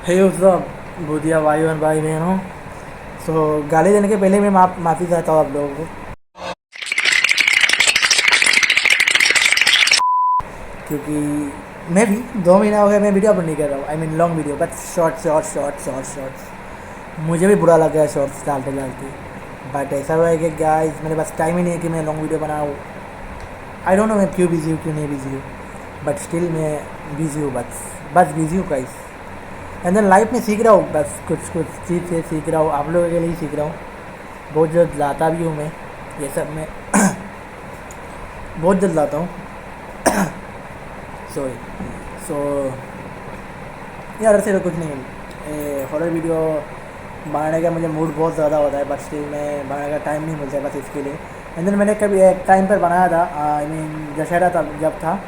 हे सब भूतिया भाई और भाई बहनों। गाली देने के पहले मैं माफ़ी चाहता हूँ आप लोगों को, क्योंकि मैं भी 2 महीना हो गया मैं वीडियो अपलोड नहीं कर रहा हूँ। I mean long video, but shorts मुझे भी बुरा लगा है शॉर्ट्स डालते डालते। बट ऐसा हुआ है कि गाइस मेरे पास टाइम ही नहीं है कि मैं लॉन्ग वीडियो बनाऊँ। आई डोंट नो मैं क्यों बिज़ी हूँ क्यों नहीं बिज़ी हूँ, बट स्टिल मैं बिज़ी हूँ। बस बिज़ी हूँ गाइस। एंड देन लाइफ में सीख रहा हूँ, बस कुछ कुछ चीज़ से सीख रहा हूँ, आप लोगों के लिए सीख रहा हूँ। बहुत जल्द लाता भी हूँ मैं ये सब मैं बहुत जल्द लाता हूँ। सॉरी। सो यार ऐसे तो कुछ नहीं, हॉरर वीडियो बनाने का मुझे मूड बहुत ज़्यादा होता है, बट स्टिल मैं बनाने का टाइम नहीं मिलता है बस इसके लिए। एंड देन मैंने कभी एक टाइम पर बनाया था, आई मीन दशहरा था जब था,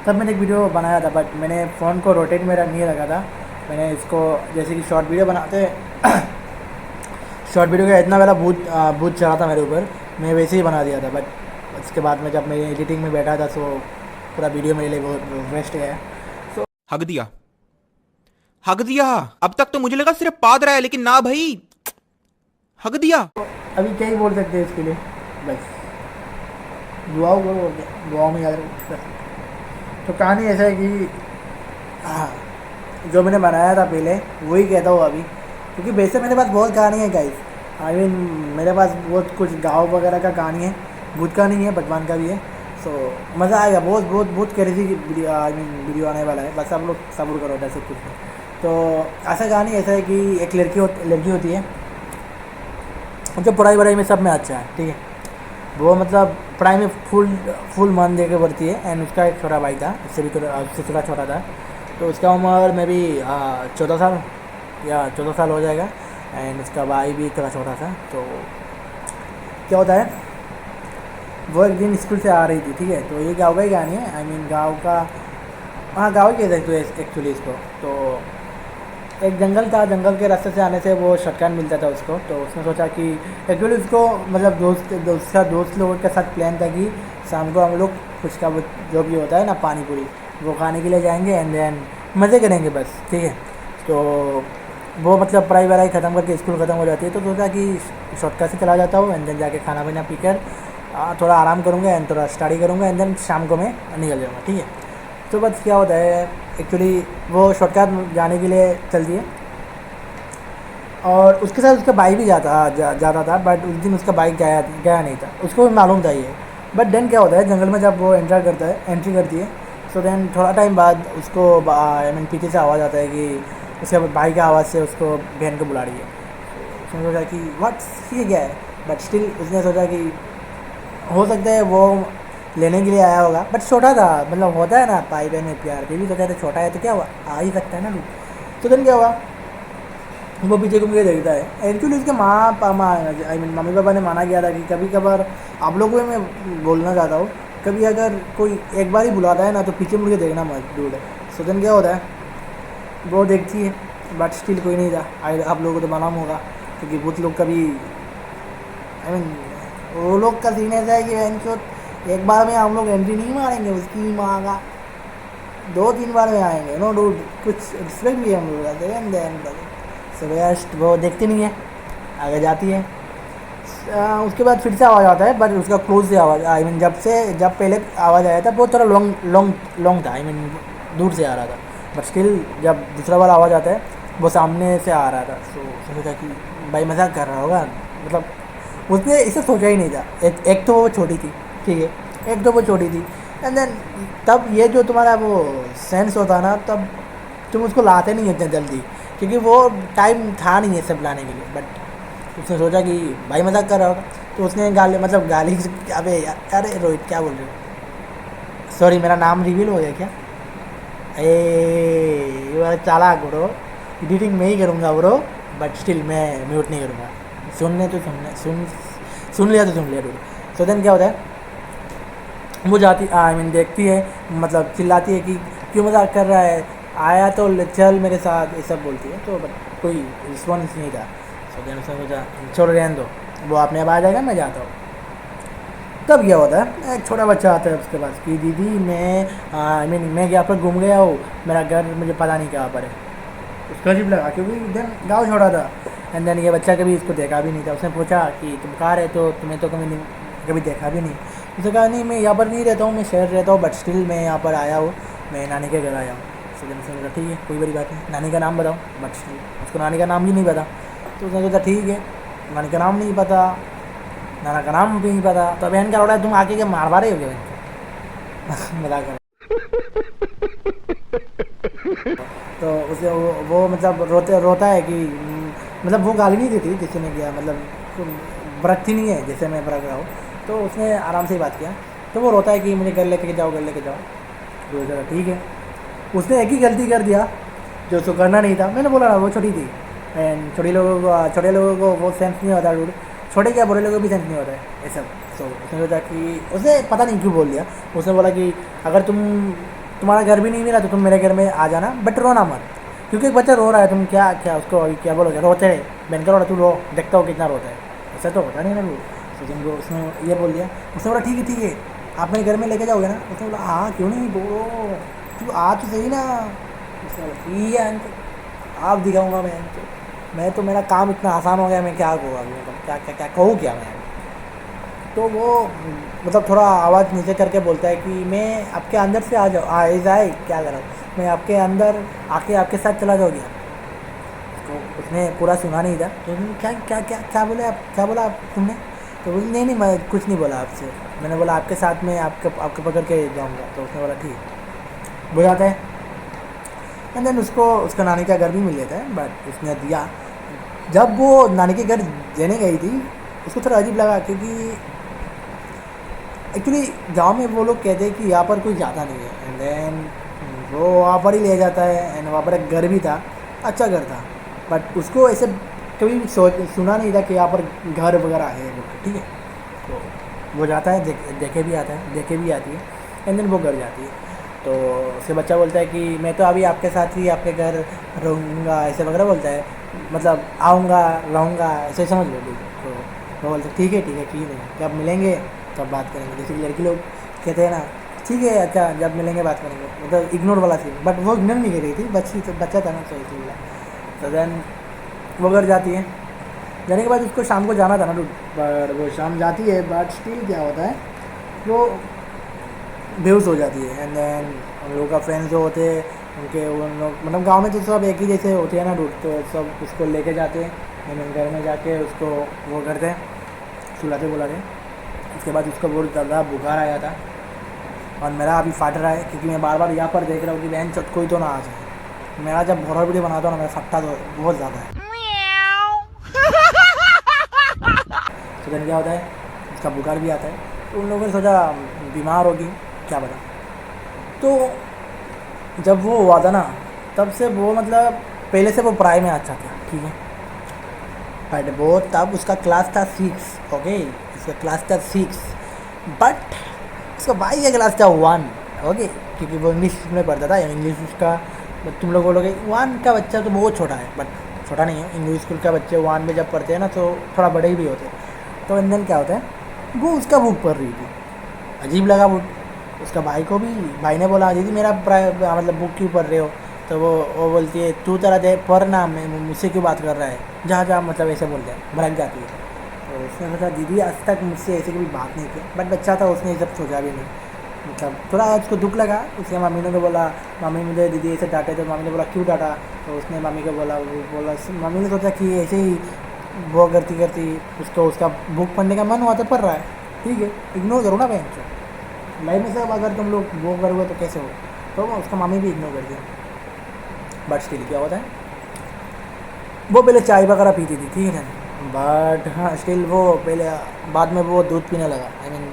तब मैंने एक वीडियो बनाया था, बट मैंने फ़ोन को रोटेट में नहीं रखा था। मैंने इसको जैसे कि शॉर्ट वीडियो बनाते शॉर्ट वीडियो का इतना बड़ा भूत भूत चढ़ा था मेरे ऊपर, मैं वैसे ही बना दिया था। बट उसके बाद में जब मैं एडिटिंग में बैठा था तो पूरा वीडियो मेरे लिए बहुत वेस्ट गया। सो हक दिया। हक दिया। अब तक तो मुझे लगा सिर्फ पाद रहा है, लेकिन ना भाई, हक दिया। अभी क्या ही बोल सकते हैं इसके लिए, बस दुआओं करो और क्या, दुआओं में याद रखो। तो कहानी ऐसा है कि हाँ, जो मैंने बनाया था पहले वही कहता हूँ अभी, क्योंकि वैसे मेरे पास बहुत कहानी है गाइस। आई मीन मेरे पास बहुत कुछ गाँव वगैरह का कहानी है, भूत का नहीं है, बचपन का भी है। सो मज़ा आएगा, बहुत बहुत बहुत crazy video, I mean video आने वाला है, बस आप लोग सब्र करो, वैसे कुछ नहीं। तो ऐसा कहानी ऐसा है कि एक लड़की होती है जो पढ़ाई वढ़ाई में सब में अच्छा है, ठीक है। वो मतलब पढ़ाई में फुल फुल मन दे के बढ़ती है। एंड उसका एक छोटा भाई था, उससे थोड़ा छोटा था, तो उसका उम्र में भी 14 साल या 14 साल हो जाएगा। एंड उसका भाई भी थोड़ा छोटा था। तो क्या होता है, वो एक दिन स्कूल से आ रही थी, ठीक है। तो ये गाँव का ही कहानी है, आई मीन गाँव का, हाँ गाँव ही कह सकते हो एक्चुअली इसको। तो एक जंगल था, जंगल के रास्ते से आने से वो शॉर्टकट मिलता था उसको। तो उसने सोचा कि एक्चुअली उसको मतलब दोस्त लोगों के साथ प्लान था कि शाम को हम लोग फुचका जो भी होता है ना, पानी पूरी, वो खाने के लिए जाएंगे एंड देन मज़े करेंगे बस, ठीक है। तो वो मतलब पढ़ाई वढ़ाई ख़त्म करके स्कूल ख़त्म हो जाती है, तो सोचा कि शॉर्टकट से चला जाता हूँ एंड देन जाके खाना पीना पी कर थोड़ा आराम करूँगा एंड थोड़ा स्टडी करूँगा एंड देन शाम को मैं निकल जाऊँगा, ठीक है। तो बस क्या होता है, एक्चुअली वो शॉर्टकट जाने के लिए चलती है और उसके साथ उसका बाइक भी जाता था। बट उस दिन उसका बाइक गया नहीं था, उसको भी मालूम था ये। बट देन क्या होता है, जंगल में जब वो एंट्री करती है, सो देन थोड़ा टाइम बाद उसको आई मीन पीछे से आवाज़ आता है कि उसके भाई की आवाज़ से उसको बहन को बुला रही है। उसने सोचा कि व्हाट्स ये क्या है, बट स्टिल उसने सोचा कि हो सकता है वो लेने के लिए आया होगा। बट छोटा था, मतलब होता है ना भाई बहन में प्यार, फिर भी सोचा था छोटा है तो क्या हुआ, आ ही सकता है ना लोग। तो देन क्या हुआ, वो पीछे घूम के देखता है। एक्चुअली उसके माँ पापा, आई मीन मम्मी पापा ने माना किया था कि कभी कभार, आप लोगों को मैं बोलना चाहता हूँ, कभी अगर कोई एक बार ही बुलाता है ना तो पीछे मुड़ के देखना मत, दूर है। सो देन क्या होता है, वो देखती है बट स्टिल कोई नहीं था। आप लोगों को तो मालूम होगा, क्योंकि बहुत लोग कभी, आई मीन वो लोग का सीन ऐसा है कि इनको एक बार में हम लोग एंट्री नहीं मारेंगे, उसकी माँ का 2-3 बार में आएंगे। नो डूड, कुछ रिस्पेक्ट भी है हम लोग का। सो वो देखती नहीं है, आगे जाती है। उसके बाद फिर से आवाज़ आता है, बट उसका क्लोज से आवाज़, आई मीन जब पहले आवाज़ आया था वो थोड़ा लॉन्ग था, आई मीन दूर से आ रहा था। बट स्टिल जब दूसरा बार आवाज़ आता है वो सामने से आ रहा था। सो सोचा कि भाई मजाक कर रहा होगा, मतलब उसने इसे सोचा ही नहीं था। एक तो वो छोटी थी, ठीक है, एक तो वो छोटी थी। एंड देन तब ये जो तुम्हारा वो सेंस होता है ना, तब तुम उसको लाते नहीं इतने जल्दी, क्योंकि वो टाइम था नहीं ये सब लाने के लिए। बट उसने सोचा कि भाई मजाक कर रहा होगा, तो उसने गाली अबे अरे रोहित क्या बोल रहे हो, सॉरी मेरा नाम रिवील हो गया क्या, ये चालाक ब्रो, एडिटिंग मैं ही करूँगा ब्रो, बट स्टिल मैं म्यूट नहीं करूँगा। सुन लिया तो सुन लिया ब्रो। सो देन क्या होता है, वो जाती, आई मीन देखती है, मतलब चिल्लाती है कि क्यों मजाक कर रहा है, आया तो चल मेरे साथ, ये सब बोलती है। तो बट कोई रिस्पॉन्स नहीं था। सो देन उसने सोचा छोड़ रहने दो, वो अपने आप आ जाएगा, मैं जाता हूँ। तब क्या होता है, एक छोटा बच्चा आता है उसके पास कि दीदी मैं, आई मीन मैं यहाँ पर घूम गया हूँ, मेरा घर मुझे पता नहीं कहाँ पर है। उसको अजीब लगा क्योंकि देन गाँव छोड़ा था। एंड देन ये बच्चा कभी इसको देखा भी नहीं था। उसने पूछा कि तुम कहाँ रहते हो, तुम्हें तो कभी देखा भी नहीं। उसने कहा नहीं मैं यहाँ पर नहीं रहता हूँ, मैं शहर रहता हूँ, बट स्टिल मैं यहाँ पर आया हूँ, मैं नानी के घर आया हूँ। तो देन उसने बोला ठीक है कोई बड़ी बात नहीं, नानी का नाम बताओ। बट स्टिल उसको नानी का नाम भी नहीं पता। तो उसने सोचा ठीक है, नानी का नाम नहीं पता, नाना का नाम भी नहीं पता, तो बहन क्या उड़ा तुम आके के मारवा रहे हो क्या बहन मजाक कर। तो उसे वो मतलब रोता है कि मतलब वो गाली नहीं देती किसी ने किया, मतलब बरकती नहीं है जैसे मैं बरक रहा हूँ। तो उसने आराम से ही बात किया। तो वो रोता है कि मुझे घर लेके जाओ, घर लेके जाओ। तो चलो ठीक है। उसने एक ही गलती कर दिया जो उसको करना नहीं था। मैंने बोला ना वो छोटी थी, एंड छोटे लोगों को वो सेंस नहीं होता डूड। छोटे क्या बड़े लोगों को भी सेंस नहीं होता है ये सब। तो उसने सोचा कि उसे पता नहीं क्यों बोल दिया। उसने बोला कि अगर तुम्हारा घर भी नहीं मिला तो तुम मेरे घर में आ जाना, बट रोना मत, क्योंकि एक बच्चा रो रहा है, तुम क्या उसको अभी क्या बोलोगे, रोते है बहन का रोना, तू रो देखता हो कितना रोता है, ऐसा तो होता नहीं ना वो। तो तुमको उसने ये बोल दिया। उसने बोला ठीक है आप मेरे घर में लेके जाओगे ना। उसने बोला हाँ क्यों नहीं, बोलो तू आ तो सही ना। उसने बोला ठीक है आप दिखाऊँगा मैं तो मेरा काम इतना आसान हो गया, मैं क्या कहूँ अभी, मतलब क्या कहूँ क्या मैं। तो वो मतलब थोड़ा आवाज़ नीचे करके बोलता है कि मैं आपके अंदर से आ जाओ जाए क्या करा, मैं आपके अंदर आके आपके साथ चला जाओ गया। तो उसने पूरा सुना नहीं था। तो क्या बोले आप, क्या बोला आप तुमने। तो बोली नहीं मैं कुछ नहीं बोला आपसे, मैंने बोला आपके साथ में आपके पकड़ के जाऊँगा। तो उसने बोला ठीक हो जाता है। एंड देन उसको उसका नानी का घर भी मिल जाता है, बट उसने दिया। जब वो नानी के घर देने गई थी उसको थोड़ा अजीब लगा, क्योंकि एक्चुअली गांव में वो लोग कहते हैं कि यहाँ पर कोई जाता नहीं है। एंड देन वो वहाँ पर ही ले जाता है। एंड वहाँ पर एक घर भी था, अच्छा घर था, बट उसको ऐसे कभी भी सुना नहीं था कि यहाँ पर घर वगैरह है बोल के, ठीक है। तो वो जाता है, देखे भी आता है, देखे भी आती है। एंड देन वो घर जाती है। तो उसके बच्चा बोलता है कि मैं तो अभी आपके साथ ही आपके घर रहूँगा, ऐसे वगैरह बोलता है, मतलब आऊँगा रहूँगा ऐसे समझ लो। तो वो बोलते ठीक है नहीं, जब मिलेंगे तब बात करेंगे। जैसे कि लड़की लोग कहते हैं ना ठीक है अच्छा जब मिलेंगे बात करेंगे, मतलब इग्नोर वाला सीन। बट वो इग्नोर नहीं कर रही थी, बच्चा था ना, तो इसलिए। तो देन वो घर जाती है। जाने के बाद उसको शाम को जाना था ना, पर वो शाम जाती है, बट स्टिल क्या होता है वो बेहोश हो जाती है। एंड देन उन लोगों का फ्रेंड्स जो होते हैं उनके उन लोग मतलब गांव में तो सब एक ही जैसे होते हैं ना डूट, तो सब उसको लेके जाते हैं। एंड घर में जाके उसको वो करते हैं, सुलाते बुलाते हैं। उसके बाद उसको बहुत ज़्यादा बुखार आया था, और मेरा अभी फाट रहा है क्योंकि मैं बार बार यहाँ पर देख रहा हूँ कि बहन चट कोई तो ना आ जाए। मेरा जब हॉरर वीडियो बनाता हूँ ना मेरा फटता तो बहुत ज़्यादा है। तो देन क्या होता है उसका बुखार भी आता है। तो उन लोगों ने सोचा बीमार होगी क्या पता। तो जब वो हुआ था ना तब से वो मतलब पहले से वो पढ़ाई में अच्छा था, ठीक है, बट वो तब उसका क्लास था 6, ओके, उसका क्लास था 6, बट उसका भाई का क्लास था 1, ओके, क्योंकि वो इंग्लिश में पढ़ता था। इंग्लिश उसका तुम लोग बोलोगे 1 का बच्चा तो बहुत छोटा है, बट छोटा नहीं है। इंग्लिश स्कूल का बच्चे 1 में जब पढ़ते हैं ना तो थोड़ा बड़े ही भी होते हैं। तो इंजन क्या होता है वो उसका बुक पढ़ रही थी, अजीब लगा बुक उसका भाई को भी। भाई ने बोला दीदी मेरा मतलब बुक क्यों पढ़ रहे हो। तो वो बोलती है तू तेरा दे पढ़ ना, मैं मुझसे क्यों बात कर रहा है, जा मतलब ऐसे बोलते हैं, भड़क जाती है। तो उसने सोचा दीदी आज तक मुझसे ऐसे कभी बात नहीं की, बट बच्चा था उसने ये सब सोचा भी नहीं। मतलब थोड़ा उसको दुख लगा। उसके मम्मी ने तो बोला मम्मी मुझे दीदी ऐसे डांटे। तो मम्मी ने बोला क्यों डांटा। तो उसने मम्मी को बोला मम्मी ने सोचा कि ऐसे ही वो करती करती उसको उसका बुक पढ़ने का मन हुआ तो पढ़ रहा है, ठीक है, इग्नोर करो ना बहन को। लाइफ में सब अगर तुम लोग वो करोगे तो कैसे हो। तो उसका मम्मी भी इग्नोर कर दिया। बट स्टिल क्या होता है वो पहले चाय वगैरह पीती थी, ठीक है, बट हाँ स्टिल वो पहले बाद में वो दूध पीने लगा। आई मीन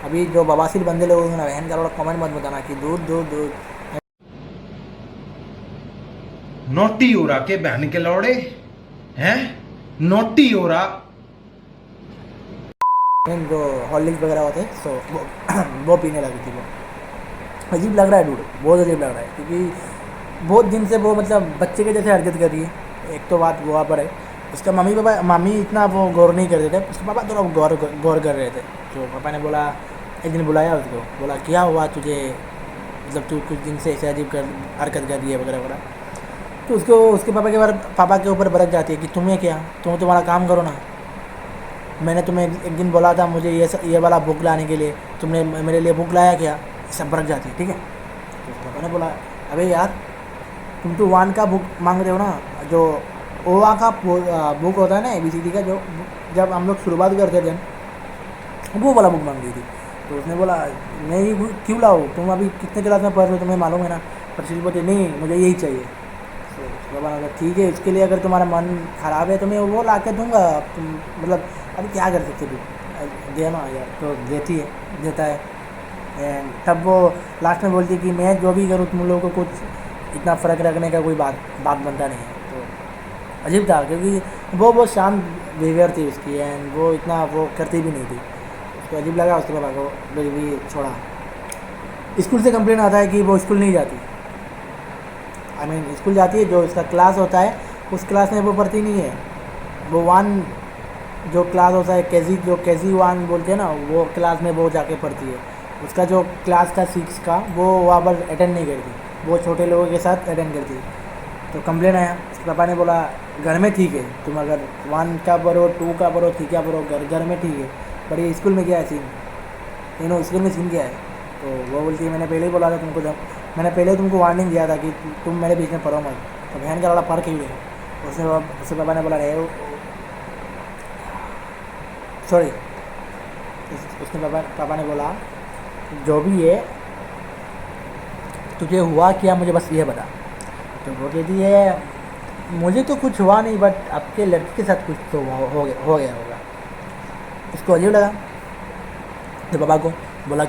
अभी जो बवासीर बंदे लोग होंगे ना बहन का कमेंट मत बताना कि दूध नोटी हो रहा के बहन के लौड़े हैं, नोटी हो रहा। जो हॉर्लिक्स वगैरह होते हैं सो वो पीने लगी थी। वो अजीब लग रहा है डूड, बहुत अजीब लग रहा है, क्योंकि बहुत दिन से वो मतलब बच्चे के जैसे हरकत कर रही है। एक तो बात वहाँ पर है उसका मम्मी इतना वो गौर नहीं करते थे, उसके पापा थोड़ा गौर कर रहे थे। तो पापा ने बोला एक दिन बुलाया उसको, बोला क्या हुआ तुझे, मतलब तू कुछ दिन से ऐसे अजीब हरकत कर रही है वगैरह वगैरह। तो उसके पापा के ऊपर भड़क जाती है कि तुम्हें क्या, तुम तुम्हारा काम करो ना, मैंने तुम्हें एक दिन बोला था मुझे ये वाला बुक लाने के लिए, तुमने मेरे लिए बुक लाया क्या, सब भड़क जाती है। ठीक है, तो उसके पापा ने बोला अबे यार तुम तो वन का बुक मांग रहे हो ना, जो ओवा का बुक होता है ना ABCD का, जो जब हम लोग शुरुआत करते थे वो वाला बुक मांग रही थी। तो उसने बोला मैं ये क्यों लाऊँ, तुम अभी कितने क्लास में पढ़ रहे हो तुम्हें मालूम है ना, पर शील बोलते नहीं मुझे यही चाहिए। तो उसके बाद अगर ठीक है इसके लिए अगर तुम्हारा मन ख़राब है तो मैं वो ला के दूँगा, तुम मतलब अभी क्या कर सकते तू, दे ना यार। तो देता है। एंड तब वो लास्ट में बोलती है कि मैं जो भी करूँ तुम लोगों को कुछ इतना फ़र्क रखने का कोई बात बनता नहीं है। तो अजीब था क्योंकि वो बहुत शांत बिहेवियर थी उसकी, एंड वो इतना वो करती भी नहीं थी। उसको अजीब लगा, उसके पापा को भी छोड़ा। स्कूल से कंप्लेन आता है कि वो स्कूल नहीं जाती, स्कूल जाती है, जो उसका क्लास होता है उस क्लास में वो पढ़ती नहीं है। वो वन जो क्लास होता है KG 1 बोलते हैं ना, वो क्लास में वो जाके पढ़ती है। उसका जो क्लास का 6 का वो वहाँ पर अटेंड नहीं करती, वो छोटे लोगों के साथ अटेंड करती है। तो कंप्लेन आया, उसके पापा ने बोला घर में ठीक है, तुम अगर 1 का पढ़ो 2 का पढ़ो 3 का पढ़ो घर में ठीक है, पर ये स्कूल में क्या है सीन, स्कूल में सीन क्या है। तो वो बोलती है मैंने पहले ही बोला था तुमको, जब मैंने पहले तुमको वार्निंग दिया था कि तुम मेरे बीच में पढ़ो मत, तो बहन का लड़ा पढ़ के ही है। उससे पापा ने बोला रहे सॉरी, उसने पापा ने बोला जो भी है तुझे हुआ क्या मुझे बस ये बता। तो वो कहती है मुझे तो कुछ हुआ नहीं, बट आपके लड़के के साथ कुछ तो हो गया होगा। इसको अजीब लगा, तो पापा को बोला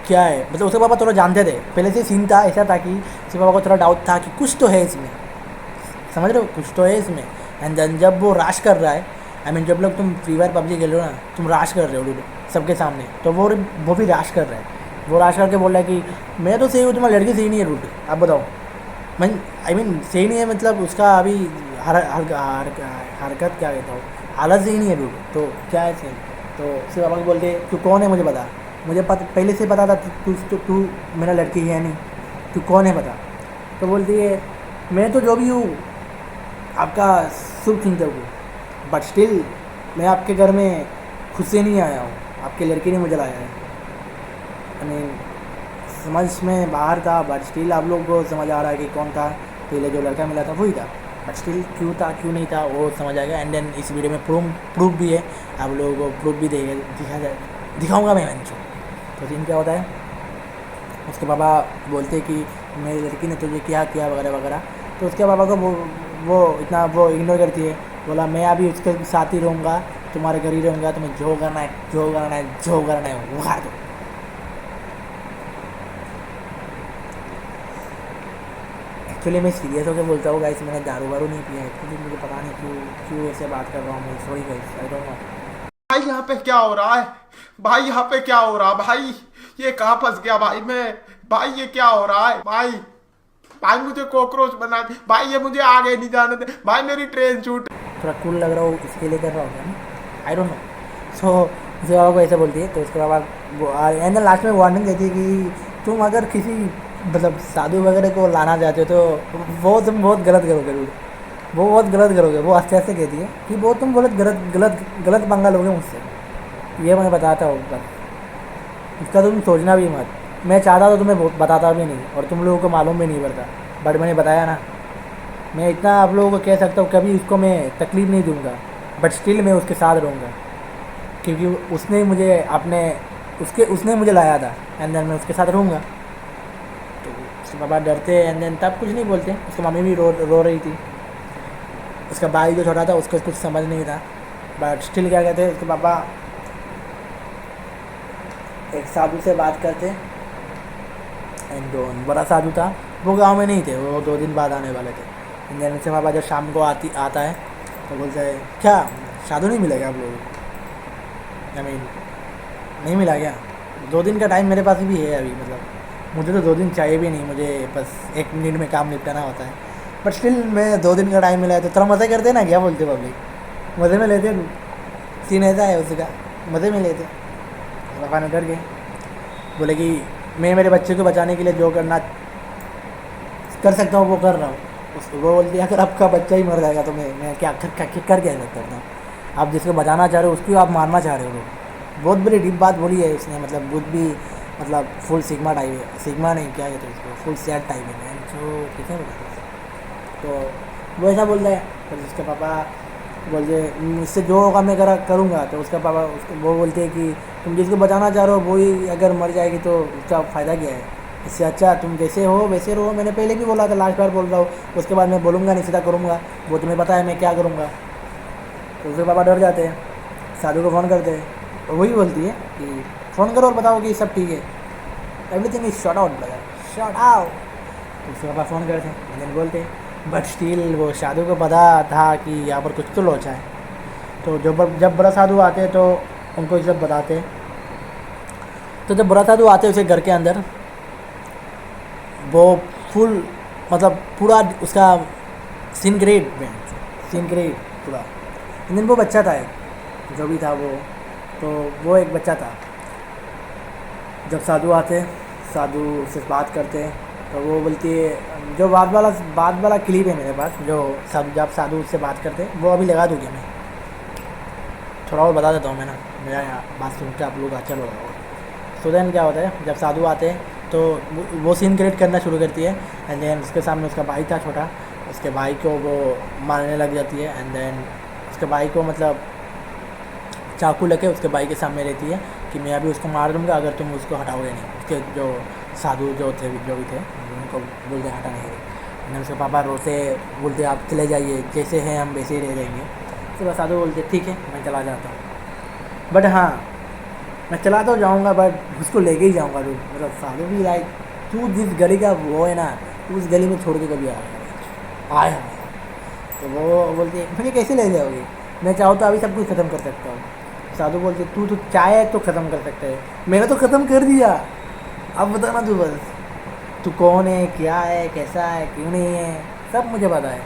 क्या है, मतलब उसके पापा थोड़ा जानते थे पहले से, सीन था ऐसा था कि उसके पापा को थोड़ा डाउट था कि कुछ तो है इसमें, समझ रहे हो, कुछ तो है इसमें। एंड देन जब वो राश कर रहा है, जब लोग तुम फ्री फायर PUBG खेल रहे हो ना, तुम राश कर रहे हो सबके सामने, तो वो भी राश कर रहा है। वो राश करके बोल रहा है कि मैं तो सही हूँ, तुम्हारी लड़की सही नहीं है रूट, आप बताओ। सही नहीं है मतलब उसका अभी हरकत क्या कहता हूँ, हालत सही नहीं है रूट, तो क्या है सही। तो उसके पापा को बोलते तू कौन है मुझे बता, मुझे पहले से पता था तू मेरा लड़की है नहीं, तू कौन है बता। तो बोलती है मैं तो जो भी हूँ आपका शुभ चिंतक हूँ, बट स्टिल मैं आपके घर में खुद से नहीं आया हूँ, आपके लड़के ने मुझे लाया है। समझ में बाहर था, बट स्टिल आप लोग को समझ आ रहा है कि कौन था, पहले जो लड़का मिला था वही था, बट स्टिल क्यों था क्यों नहीं था वो समझ आएगा। एंड देन इस वीडियो में प्रूफ भी है, आप लोगों को प्रूफ भी दिखाऊंगा मैं मंचो। तो सीन क्या होता है, उसके पापा बोलते कि मेरी लड़की ने तुझे क्या किया वगैरह वगैरह। तो उसके पापा को वो इतना वो इग्नोर करती है, बोला मैं अभी उसके साथ ही रहूँगा, तुम्हारे घर ही रहूँगा, तुम्हें जो करना है वो खा दो। एक्चुअली मैं सीरियस होकर बोलता हूँ गाइस, मैंने दारू वारू नहीं पिया है, एक्चुअली मुझे पता नहीं क्यों ऐसे बात कर रहा हूँ, sorry guys, I don't know. भाई यहाँ पे क्या हो रहा है, भाई यहाँ पे क्या हो रहा है, भाई ये कहाँ फंस गया भाई मैं, भाई ये क्या हो रहा है भाई, भाई मुझे कॉकरोच बना दे भाई, ये मुझे आगे नहीं जाने दे भाई, मेरी ट्रेन छूट। थोड़ा कूल लग रहा हो इसके लिए कर रहा होगा ना, आई डोंट नो। सो उसके बाबा को ऐसे बोलती है, तो उसके बाबा एंड लास्ट में वार्निंग देती है कि तुम अगर किसी मतलब साधु वगैरह को लाना चाहते हो तो वो तुम बहुत गलत करोगे, वो बहुत गलत करोगे। वो आस्ते आस्ते कहती है कि वो तुम बहुत गलत पंगा लोगे मुझसे, ये मैं बताता हूँ, बस इसका तुम सोचना भी मत। मैं चाहता तो तुम्हें बताता भी नहीं, और तुम लोगों को मालूम भी नहीं पड़ता, बट मैंने बताया ना, मैं इतना आप लोगों को कह सकता हूँ कभी उसको मैं तकलीफ़ नहीं दूँगा, बट स्टिल मैं उसके साथ रहूँगा, क्योंकि उसने मुझे लाया था, एंड देन मैं उसके साथ रहूँगा। तो उसके पापा डरते, एंड देन तब कुछ नहीं बोलते। उसकी मम्मी भी रो रही थी, उसका भाई जो छोटा था उसको कुछ समझ नहीं था, बट स्टिल क्या कहते हैं, उसके पापा एक साधु से बात करते, एंड जो बड़ा साधु था वो गांव में नहीं थे, वो 2 दिन बाद आने वाले थे। एंड देन उसके पापा जब शाम को आता है तो बोलते हैं क्या साधु नहीं मिलेगा आप लोगों को, नहीं मिला क्या, 2 दिन का टाइम मेरे पास भी है अभी, मतलब मुझे तो 2 दिन चाहिए भी नहीं, मुझे बस 1 मिनट में काम निपटाना होता है, बट स्टिल मैं 2 दिन का टाइम मिला है तो थोड़ा मज़े करते ना, क्या बोलते पब्लिक, मज़े में लेते, सीन ऐसा है उसका, मज़े में लेते। पापा ने डर गए, बोले कि मैं मेरे बच्चे को बचाने के लिए जो करना कर सकता हूँ वो कर रहा हूँ, उसको वो बोलती है अगर आपका बच्चा ही मर जाएगा तो मैं क्या कर क्या सकता था। आप जिसको बचाना चाह रहे हो उसको आप मारना चाह रहे हो लोग। बहुत बड़ी डीप बात बोली है उसने, मतलब बुद्ध भी मतलब फुल सिग्मा टाइप है, सिग्मा नहीं क्या कहते हैं उसको, फुल सैड टाइप है जो ठीक है। तो वो ऐसा बोलता है, तो उसके पापा बोलते इससे जो होगा मैं करूँगा। तो उसका पापा उसको वो बोलते हैं कि तुम जिसको बचाना चाह रहे हो वही अगर मर जाएगी तो उसका फ़ायदा क्या है, इससे अच्छा तुम जैसे हो वैसे रहो। मैंने पहले भी बोला था, लास्ट बार बोल रहा हूँ, उसके बाद मैं बोलूँगा नहीं, सीधा करूँगा, वो तुम्हें पता है मैं क्या करूँगा। तो उसके पापा डर जाते हैं, साधु को फ़ोन करते हैं, तो वही बोलती है कि फ़ोन करो और बताओ कि सब ठीक है, everything is short out brother, short out. तो उसके पापा फ़ोन करते हैं, मैंने बोलते हैं बट स्टिल वो साधु को पता था कि यहाँ पर कुछ तो लोचा है। तो जब बड़ा साधु आते तो उनको ये सब बताते। तो जब बड़ा साधु आते उसे घर के अंदर, वो फुल मतलब पूरा उसका सीन ग्रेड पूरा। लेकिन वो बच्चा था एक, जो भी था वो, तो वो एक बच्चा था। जब साधु आते, साधु उससे बात करते, तो वो बोलती है जो बात वाला क्लिप है मेरे पास, जो जब साधु उससे बात करते, वो अभी लगा दूँगी मैं, थोड़ा और बता देता हूँ मैं ना, मेरा यहाँ बात सुन के आप लोग अच्छा लगा। तो देन क्या होता है, जब साधु आते हैं तो वो सीन क्रिएट करना शुरू करती है। एंड देन उसके सामने उसका भाई था छोटा, उसके भाई को वो मारने लग जाती है। एंड देन उसके भाई को मतलब चाकू लेके उसके भाई के सामने रहती है कि मैं अभी उसको मार दूँगा अगर तुम उसको हटाओगे नहीं। उसके जो साधु जो भी थे उनको बोलते हटा नहीं रहे। मैंने उसके पापा रोते बोलते आप चले जाइए, जैसे हैं हम वैसे ही रह रहेंगे। उसके बाद साधु बोलते ठीक है मैं चला जाता हूँ, बट हाँ मैं चला तो जाऊँगा बट उसको लेके ही जाऊँगा तू। मतलब साधु भी लाइक तू जिस गली का वो है ना, तू उस गली में छोड़ के कभी आया। तो वो बोलती है मुझे कैसे ले जाओगे, मैं चाहूँ तो अभी सब कुछ ख़त्म कर सकता हूँ। साधु बोलते तू तो चाहे तो ख़त्म कर सकता है, मैंने तो ख़त्म कर दिया, अब बता ना तू, बस तू कौन है, क्या है, कैसा है, क्यों नहीं है, सब मुझे पता है।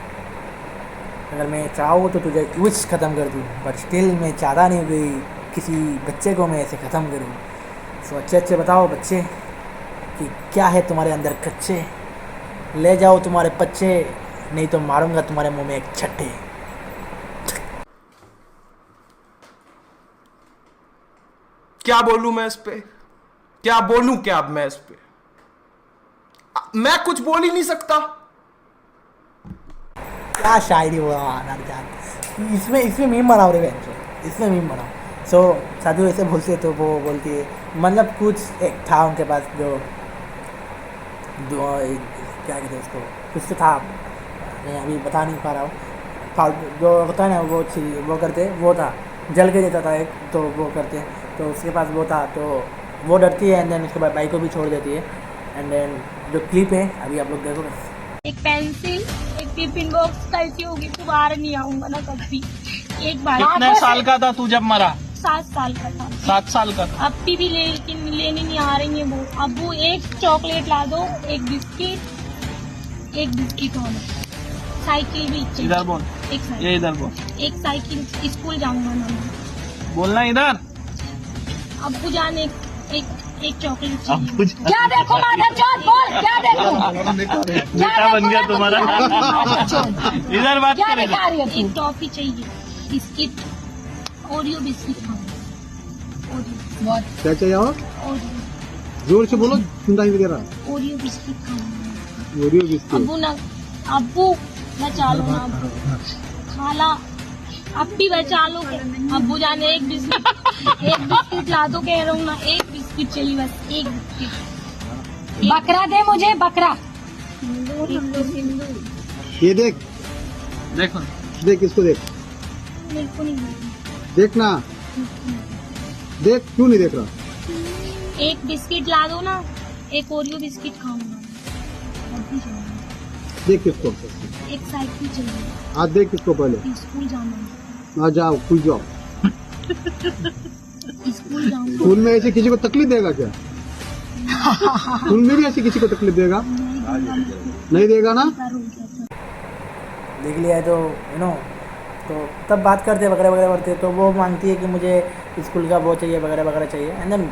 अगर मैं चाहूँ तो तुझे विश ख़त्म कर दूँ, बट स्टिल मैं चाहता नहीं कि किसी बच्चे को मैं ऐसे ख़त्म करूँ। सो अच्छे बताओ बच्चे कि क्या है तुम्हारे अंदर कच्चे, ले जाओ तुम्हारे बच्चे, नहीं तो मारूंगा तुम्हारे मुंह में एक छट्टे। क्या बोलूं मैं इस पे, क्या बोलूं क्या अब मैं इस पे, मैं कुछ बोल ही नहीं सकता। क्या शायरी बोला जान, इसमें मीम बनाओ रे बहन, इसमें मीम बनाओ। सो साधु ऐसे बोलते तो वो बोलती है मतलब कुछ एक था उनके पास जो क्या कहते हैं उसको, कुछ तो था, मैं अभी बता नहीं पा रहा हूँ। जो होता है ना वो करते, वो था जल के देता था एक, तो वो करते, तो उसके पास वो था, तो वो डरती है। एंड देन उसके बाद बाइक को भी छोड़ देती है। एंड देन जो क्लिप है अभी आप लोग देखो बस। एक पेंसिल, एक टिफिन बॉक्स, कैसी होगी दोबारा नहीं आऊंगा ना कभी। एक बार कितने साल का था तू जब मरा? 7 साल का था। 7 साल का था। अब भी लेकिन लेने नहीं आ रही है वो। अब वो एक चॉकलेट ला दो, एक बिस्किट और साइकिल भी चाहिए। इधर बोल, एक साइकिल, ये इधर बोल, एक साइकिल, स्कूल जाऊंगा ना मैं। बोलना इधर। अब्बू जान एक चॉकलेट अब्बू चाहिए। जान। क्या देखो माधव चौथ, बोल क्या देखो, बेटा बन गया तुम्हारा। इधर बात क्या कर। दिखा रही हो? एक टॉफी चाहिए, बिस्किट, ओरियो बिस्किट खाऊंगा, ओरियो। क्या चाहिए और ओरियो, जोर से बोलो, सुनता ही वगैरह। ओरियो बिस्किट खाऊंगा। Oreo biscuit. अब्बू बचा लो ना, अब्बू खाला अब भी बचा लो। अब्बू जाने एक बिस्किट ला दो, कह रहा हूँ ना, एक बिस्किट चाहिए बस, एक बिस्किट। बकरा दे मुझे, बकरा। ये देख देखो, देख इसको देख, मेरे को नहीं मिलेगा। देखना, देख क्यों नहीं देख रहा? एक बिस्किट ला दो ना, एक ओरियो बिस्किट खाऊंगा। अभी जाऊंगा। देख किसको, एक साइकिल चाहिए, आज देख किसको पहले। स्कूल जाना है, आ जाओ, खुल जाओ। स्कूल जाऊंगा। स्कूल में ऐसे किसी को तकलीफ देगा क्या? स्कूल में भी ऐसे किसी को तकलीफ देगा? नहीं देगा ना। देख लिया है तो तो तब बात करते वगैरह करते, तो वो मांगती है कि मुझे स्कूल का वो चाहिए वगैरह चाहिए। एंड देन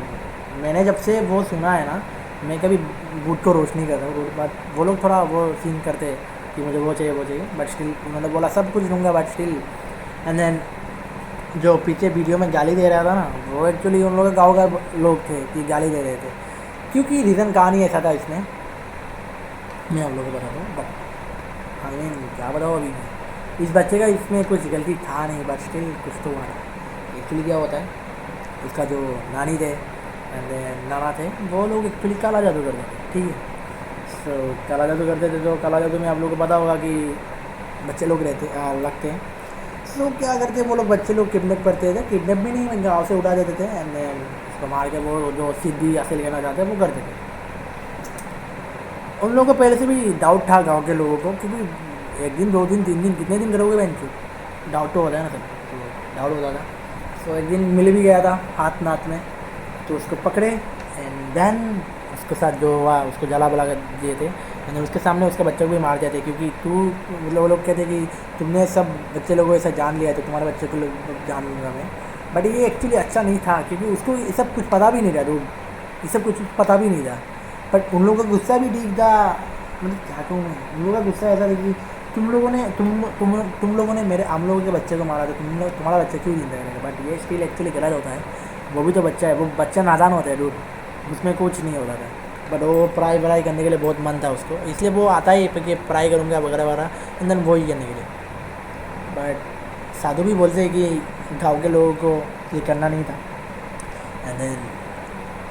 मैंने जब से वो सुना है ना, मैं कभी बूट को रोशनी करता हूँ, बट वो लोग थोड़ा वो सीन करते कि मुझे वो चाहिए, बट स्टिल उन्होंने बोला सब कुछ दूंगा, बट स्टिल। एंड देन जो पीछे वीडियो में गाली दे रहा था ना, वो एक्चुअली उन लोगों के गाँव का लोग थे कि गाली दे रहे थे, क्योंकि रीज़न कहानी ऐसा था इसमें, मैं आप लोगों को बता दूँ। बट आई मीन क्या बताओ, अभी इस बच्चे का इसमें कुछ गलती था नहीं, बट स्टिल कुछ तो हुआ था। एक्चुअली क्या होता है, उसका जो नानी थे एंड नाना थे, वो लोग एक्चुअली काला जादू करते थे, ठीक है। सो काला जादू करते थे, तो काला जादू में आप लोगों को पता होगा कि बच्चे लोग लगते हैं। सो क्या करते वो लोग, बच्चे लोग किडनैप करते थे, किडनैप भी नहीं, गाँव से उठा देते थे एंड उसको मार के वो जो सिद्धि हासिल करना चाहते हैं वो करते थे। उन लोगों को पहले से भी डाउट था गाँव के लोगों को, क्योंकि 1 दिन 2 दिन 3 दिन कितने दिन करोगे बहन चो, डाउट तो होता है ना सब, तो डाउट होता था। सो एक दिन मिल भी गया था हाथ नाथ में, तो उसको पकड़े एंड देन उसके साथ जो हुआ उसको जला बला कर दिए थे एंड उसके सामने उसके बच्चे को भी मार दिए थे, क्योंकि तू मतलब वो लोग कहते कि तुमने सब बच्चे लोगों को ऐसा जान लिया तो तुम्हारे बच्चे को जान लूँगा मैं। बट ये एक्चुअली अच्छा नहीं था, क्योंकि उसको ये सब कुछ पता भी नहीं था, ये सब कुछ पता भी नहीं था। बट उन लोगों का गुस्सा भी ठीक था, मतलब क्या कहूँ मैं, उन लोगों का गुस्सा ऐसा था कि तुम लोगों ने हम लोगों के बच्चे को मारा था, तुम्हारा बच्चा क्यों जिंदा है। बट ये स्टिल एक्चुअली गलत होता है, वो भी तो बच्चा है, वो बच्चा नादान होता है डूड, उसमें कुछ नहीं होता था। बट वो पढ़ाई करने के लिए बहुत मन था उसको, इसलिए वो आता ही कि पढ़ाई करूँगा वगैरह वगैरह, एंड देन वो ही करने के लिए। बट साधु भी बोलते हैं कि गाँव के लोगों को ये करना नहीं था। एंड देन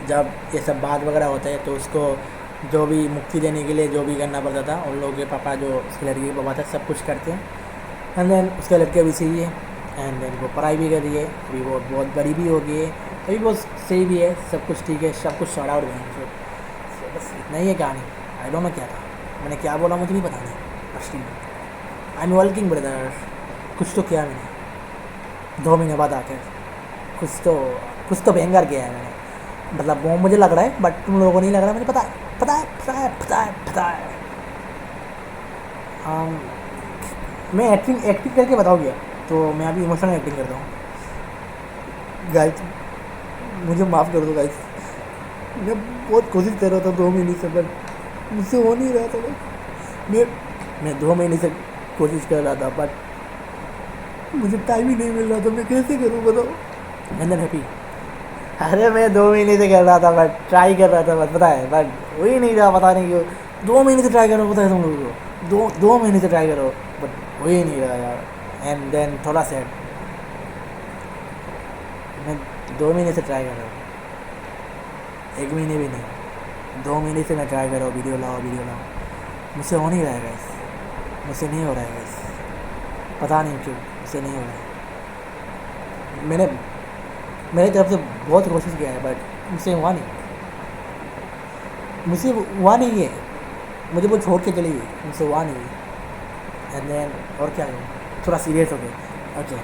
जब ये सब बात वगैरह होता है तो उसको जो भी मुक्ति देने के लिए जो भी करना पड़ता था, उन लोगों के पापा जो उसके लड़के के पापा थे सब कुछ करते हैं। एंड देन उसके लड़के भी सही है एंड देन वो पढ़ाई भी कर रही है, अभी वो बहुत बड़ी भी हो गई है, अभी बहुत सही भी है, सब कुछ ठीक है, सब कुछ शॉर्ट आउट गए हैं। बस इतना ही है कहानी। आई डोंट नो क्या था, मैंने क्या बोला मुझे भी पता नहीं। First I am working brother, कुछ तो किया मैंने 2 महीने बाद आकर, कुछ तो भयंकर किया है मैंने, मतलब वो मुझे लग रहा है, बट तुम लोगों को नहीं लग रहा, मुझे पता है। मैं एक्टिंग करके बताओ गया, तो मैं अभी इमोशनल एक्टिंग करता हूँ। गाइस मुझे माफ़ कर दो गाइस, मैं बहुत कोशिश कर रहा था 2 महीने से, बट मुझसे हो नहीं रहा था। मैं 2 महीने से कोशिश कर रहा था, बट मुझे टाइम ही नहीं मिल रहा था, मैं कैसे करूँ बताओ। एंड देन हैप्पी, अरे मैं 2 महीने से कर रहा था, बट ट्राई कर रहा था, बस पता है, बट वही नहीं रहा, पता नहीं क्यों। 2 महीने से ट्राई करो, पता है तुम लोगों को, 2 महीने से ट्राई करो, बट वही नहीं रहा यार। एंड देन थोड़ा सैड, मैं 2 महीने से ट्राई कर रहा हूँ, 1 महीने भी नहीं, 2 महीने से मैं ट्राई कर रहा हूँ, वीडियो लाओ, मुझसे हो नहीं रहा है गाइस, मुझसे नहीं हो रहा है गाइस, पता नहीं क्यों मुझसे नहीं हो रहा है। मेरी तरफ से बहुत कोशिश किया है, बट मुझसे हुआ नहीं है, मुझे वो छोड़ के चली गई, मुझसे हुआ नहीं है। एंड देन और क्या करूँ, थोड़ा सीरियस हो गया। ओके,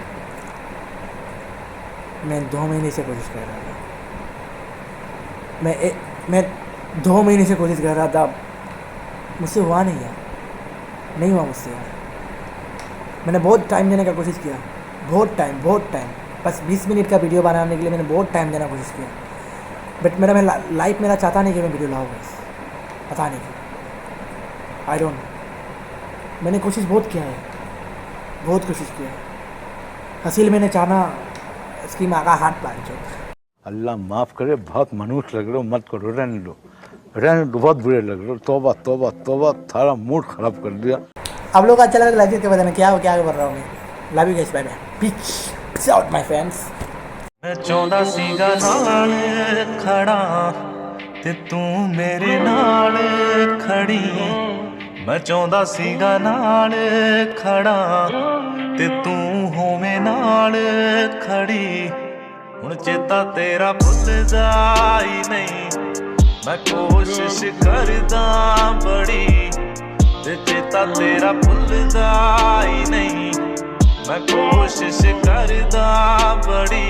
मैं 2 महीने से कोशिश कर रहा था, मैं 2 महीने से कोशिश कर रहा था, मुझसे हुआ नहीं यार, नहीं हुआ मुझसे यार। मैंने बहुत टाइम देने का कोशिश किया, बहुत टाइम, बस 20 मिनट का वीडियो बनाने के लिए मैंने बहुत टाइम देना कोशिश किया, बट मैं लाइफ मेरा चाहता नहीं कि मैं वीडियो लाऊँ बस, पता नहीं क्यों, आई डोंट नो। मैंने कोशिश बहुत किया है, बहुत कोशिश किया है, हसील मैंने चाहना इसकी माँ का हाथ पान चो। अल्लाह माफ़ करे, बहुत मनुष्य लग रहे हो, मत करो, रहने दो, बहुत बुरे लग रहे हो, तौबा, थारा मूड ख़राब कर दिया। आप लोग अच्छा लगा तो लाइक करके बताना क्या कर रहा हूँ मैं। Love you guys, bye bye, peace out my friends. मैं चाਹੁੰਦਾ ਸੀਗਾ ਨਾਲ ਖੜਾ ਤੇ ਤੂੰ ਮੇਰੇ ਨਾਲ ਖੜੀ, ਮੈਂ ਚਾਹੁੰਦਾ ਸੀਗਾ ਨਾਲ ਖੜਾ ਤੇ ਤੂੰ ਹੋਵੇਂ ਨਾਲ ਖੜੀ, ਹੁਣ ਚੇਤਾ ਤੇਰਾ ਭੁੱਲਦਾ ਹੀ ਨਹੀਂ, ਮੈਂ ਕੋਸ਼ਿਸ਼ ਕਰਦਾ ਬੜੀ ਤੇ ਚੇਤਾ ਤੇਰਾ ਭੁੱਲਦਾ ਹੀ ਨਹੀਂ, मैं कोशिश करदा बड़ी।